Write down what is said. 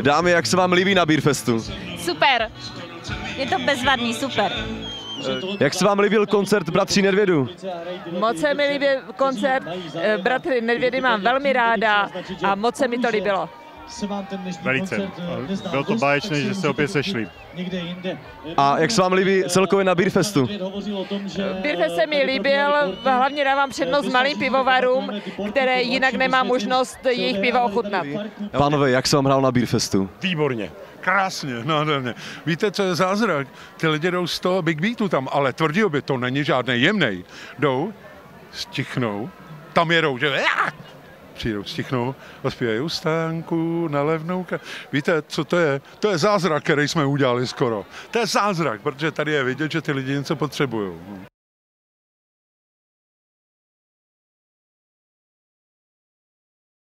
Dámy, jak se vám líbí na Beerfestu? Super, je to bezvadný, super. Jak se vám líbil koncert Bratří Nedvědů? Moc se mi líbil koncert, Bratry Nedvědy mám velmi ráda a moc se mi to líbilo. Velice. Bylo to báječné, že se opět sešli. A jak se vám líbí celkově na Beerfestu? Beerfest se mi líbil, hlavně dávám přednost malým pivovarům, které jinak nemá možnost jejich piva ochutnat. Pánové, jak se vám hrál na Beerfestu? Výborně. Krásně, nádherně. Víte, co je zázrak? Ty lidi jdou z toho Big Beatu tam, ale tvrdý oběd, to není žádný jemnej. Jdou, stichnou, tam jedou, že přijdou, stichnou a zpívají u stánku na levnou. Víte, co to je? To je zázrak, který jsme udělali skoro. To je zázrak, protože tady je vidět, že ty lidi něco potřebují.